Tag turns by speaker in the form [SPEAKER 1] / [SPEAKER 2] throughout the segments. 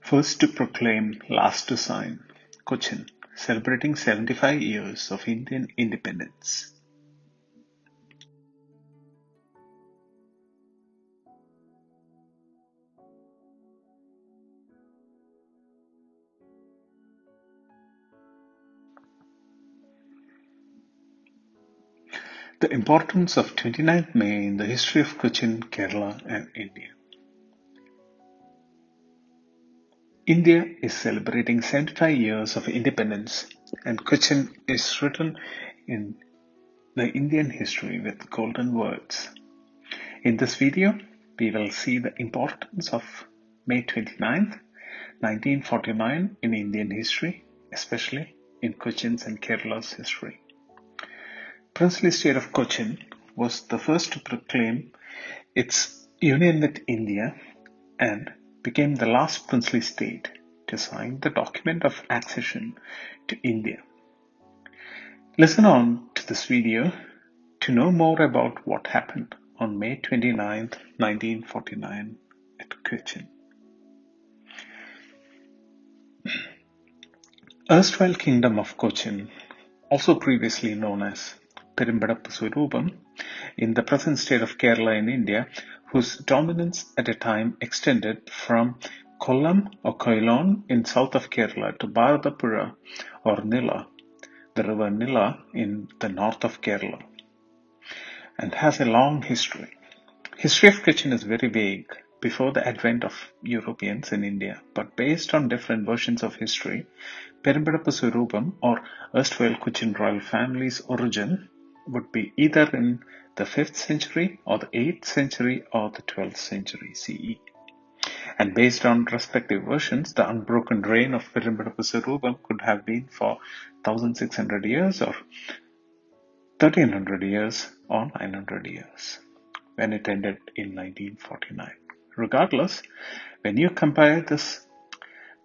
[SPEAKER 1] First to proclaim, last to sign. Cochin, celebrating 75 years of Indian independence. The importance of 29th May in the history of Cochin, Kerala and India. India is celebrating 75 years of independence, and Cochin is written in the Indian history with golden words. In this video, we will see the importance of May 29th, 1949 in Indian history, especially in Cochin's and Kerala's history. Princely state of Cochin was the first to proclaim its union with India and became the last princely state to sign the document of accession to India. Listen on to this video to know more about what happened on May 29, 1949 at Cochin. Erstwhile Kingdom of Cochin, also previously known as Perimbadappu Swarupam, in the present state of Kerala in India, whose dominance at a time extended from Kollam or Koilon in south of Kerala to Bharatapuzha or Nila, the river Nila in the north of Kerala, and has a long history. History of Cochin is very vague before the advent of Europeans in India, but based on different versions of history, Perimbadappu Swarupam or erstwhile Cochin royal family's origin would be either in the 5th century or the 8th century or the 12th century CE. And based on respective versions, the unbroken reign of Perimbadappu Swarupam could have been for 1600 years or 1300 years or 900 years, when it ended in 1949. Regardless, when you compare this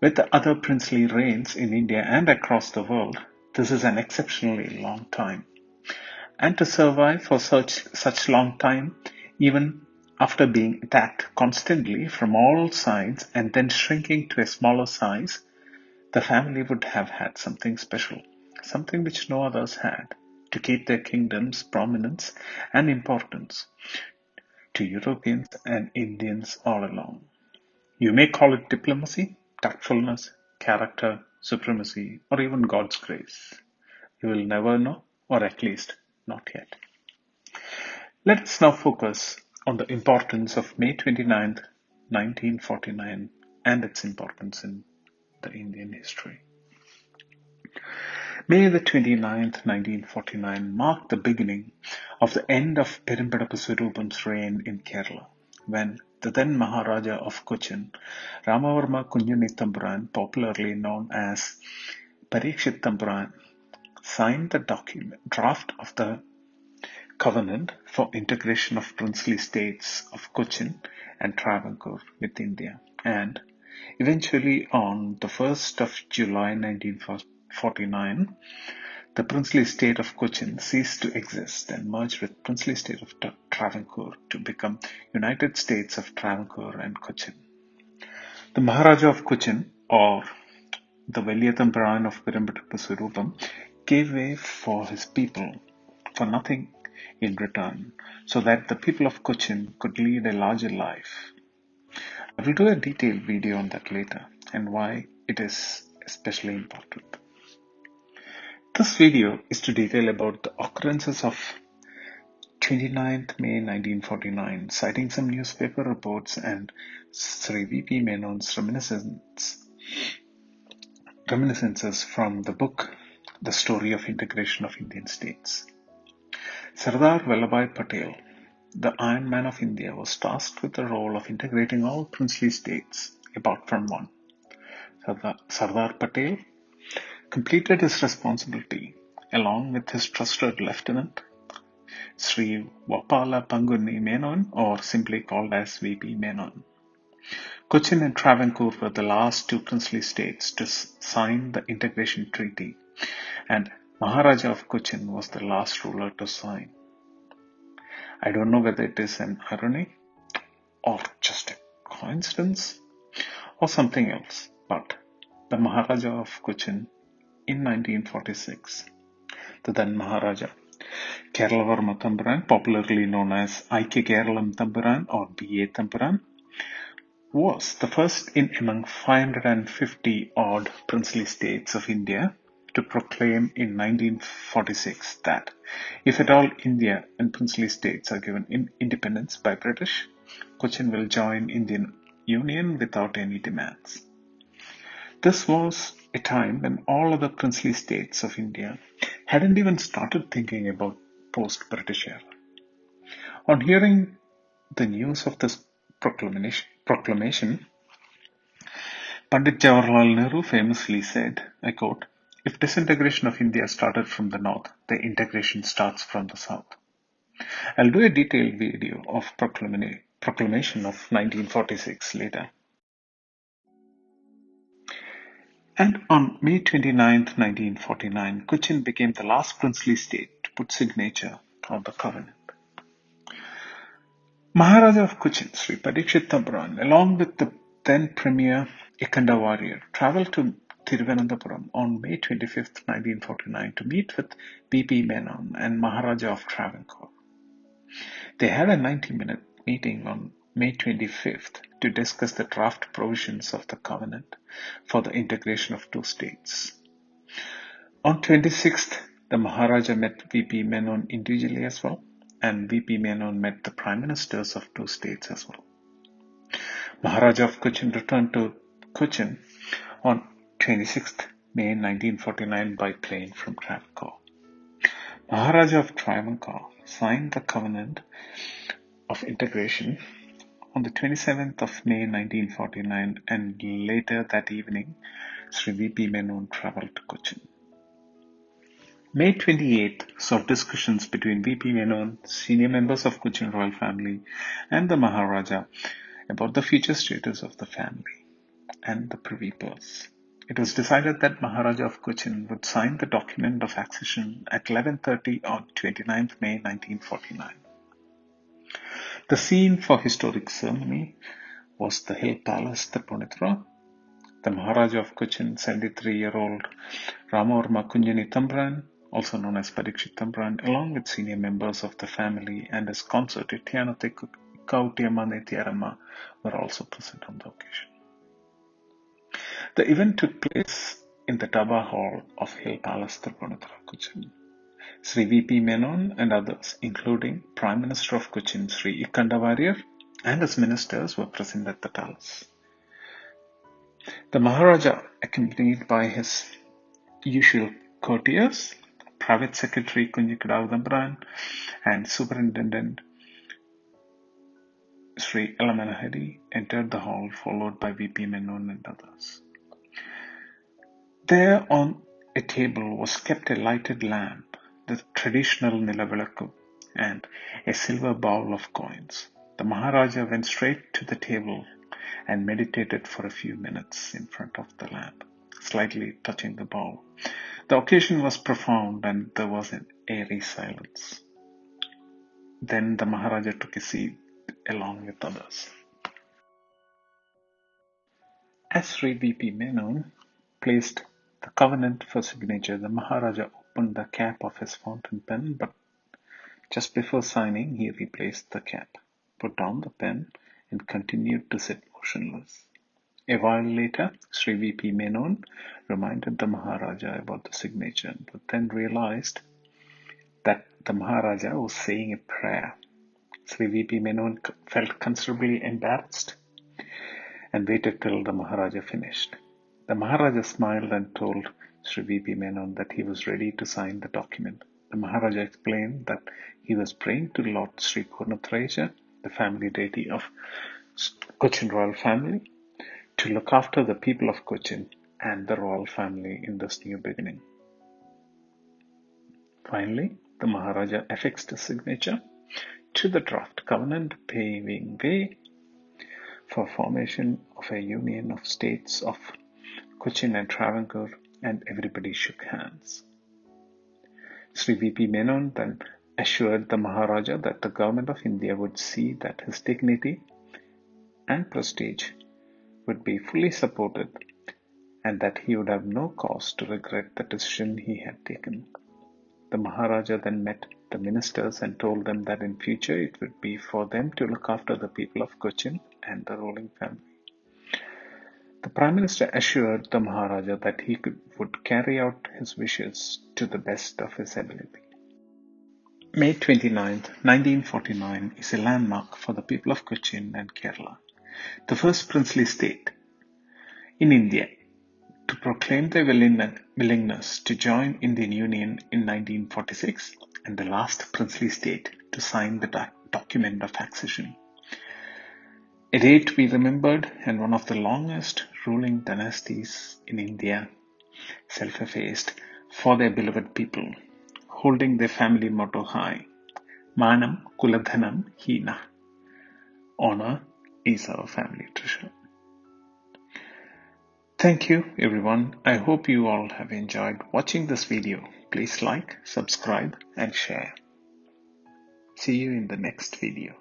[SPEAKER 1] with the other princely reigns in India and across the world, this is an exceptionally long time. And to survive for such long time, even after being attacked constantly from all sides and then shrinking to a smaller size, the family would have had something special, something which no others had, to keep their kingdom's prominence and importance to Europeans and Indians all along. You may call it diplomacy, tactfulness, character, supremacy, or even God's grace. You will never know, or at least not yet. Let us now focus on the importance of May 29th, 1949 and its importance in the Indian history. May the 29th, 1949 marked the beginning of the end of Perimbadappu Swarupam's reign in Kerala, when the then Maharaja of Cochin, Ramavarma Kunjuni Thampuran, popularly known as Parikshit Thampuran, signed the draft of the covenant for integration of princely states of Cochin and Travancore with India, and eventually on the 1st of July 1949, the princely state of Cochin ceased to exist and merged with princely state of Travancore to become United States of Travancore and Cochin. The Maharaja of Cochin, or the Valiya Thampuran of Perimbadappu Swarupam, gave way for his people for nothing in return, so that the people of Cochin could lead a larger life. I will do a detailed video on that later and why it is especially important. This video is to detail about the occurrences of 29th May 1949, citing some newspaper reports and Sri V.P. Menon's reminiscences from the book The Story of Integration of Indian States. Sardar Vallabhbhai Patel, the Iron Man of India, was tasked with the role of integrating all princely states, apart from one. Sardar Patel completed his responsibility along with his trusted lieutenant, Sri Vapala Panguni Menon, or simply called as V.P. Menon. Cochin and Travancore were the last two princely states to sign the integration treaty, and Maharaja of Cochin was the last ruler to sign. I don't know whether it is an irony or just a coincidence or something else, But the Maharaja of Cochin in 1946, the then Maharaja Keralavarma Thampuran, popularly known as Aikya Keralam Thampuran or B.A. Thampuran, was the first in among 550 odd princely states of India to proclaim in 1946 that if at all India and princely states are given independence by British, Cochin will join Indian Union without any demands. This was a time when all other princely states of India hadn't even started thinking about post-British era. On hearing the news of this proclamation, Pandit Jawaharlal Nehru famously said, I quote, "If disintegration of India started from the north, the integration starts from the south." I'll do a detailed video of proclamation of 1946 later. And on May 29, 1949, Cochin became the last princely state to put signature on the covenant. Maharaja of Cochin, Sri Parikshit Thampuran, along with the then Premier Ikanda Warrior, travelled to Thiruvananthapuram on May 25, 1949 to meet with B.P. Menon and Maharaja of Travancore. They had a 90-minute meeting on May 25th to discuss the draft provisions of the covenant for the integration of two states. On 26th, the Maharaja met V.P. Menon individually as well, and V.P. Menon met the Prime Ministers of two states as well. Maharaja of Cochin returned to Cochin on 26th May 1949 by plane from Travancore. Maharaja of Travancore signed the covenant of integration on the 27th of May 1949, and later that evening, Sri V.P. Menon travelled to Cochin. May 28th saw discussions between V.P. Menon, senior members of Cochin royal family, and the Maharaja about the future status of the family and the privy purse. It was decided that Maharaja of Cochin would sign the document of accession at 11:30 on 29th May 1949. The scene for historic ceremony was the Hill Palace, Tripurnithura. The Maharaja of Cochin, 73-year-old Ramavarma Kunjani Thampuran, also known as Parikshit Thampuran, along with senior members of the family and his consort Ityanathe Kautiamma Nethiyarama were also present on the occasion. The event took place in the Daba Hall of Hill Palace, Tripurnithura, Cochin. Sri V.P. Menon and others, including Prime Minister of Cochin, Sri Ikanda Warrior, and his ministers were present at the palace. The Maharaja, accompanied by his usual courtiers, Private Secretary Kunjikadavu Thampuran, and Superintendent Sri Elamanahedi, entered the hall, followed by V.P. Menon and others. There on a table was kept a lighted lamp, the traditional Nilavilakku, and a silver bowl of coins. The Maharaja went straight to the table and meditated for a few minutes in front of the lamp, slightly touching the bowl. The occasion was profound and there was an airy silence. Then the Maharaja took a seat along with others. As Sri V.P. Menon placed the covenant for signature, the Maharaja opened the cap of his fountain pen, but just before signing, he replaced the cap, put down the pen, and continued to sit motionless. A while later, Sri V.P. Menon reminded the Maharaja about the signature, but then realized that the Maharaja was saying a prayer. Sri V.P. Menon felt considerably embarrassed and waited till the Maharaja finished. The Maharaja smiled and told Sri V.P. Menon that he was ready to sign the document. The Maharaja explained that he was praying to Lord Sri Purnathareja, the family deity of Cochin royal family, to look after the people of Cochin and the royal family in this new beginning. Finally, the Maharaja affixed his signature to the draft covenant, paving way for formation of a union of states of Cochin and Travancore, and everybody shook hands. Sri V.P. Menon then assured the Maharaja that the government of India would see that his dignity and prestige would be fully supported and that he would have no cause to regret the decision he had taken. The Maharaja then met the ministers and told them that in future it would be for them to look after the people of Cochin and the ruling family. The Prime Minister assured the Maharaja that he would carry out his wishes to the best of his ability. May 29, 1949 is a landmark for the people of Cochin and Kerala, the first princely state in India to proclaim their willingness to join Indian Union in 1946 and the last princely state to sign the document of accession. A day to be remembered and one of the longest ruling dynasties in India, self-effaced for their beloved people, holding their family motto high, Manam Kuladhanam Hina. Honor is our family treasure. Thank you everyone. I hope you all have enjoyed watching this video. Please like, subscribe and share. See you in the next video.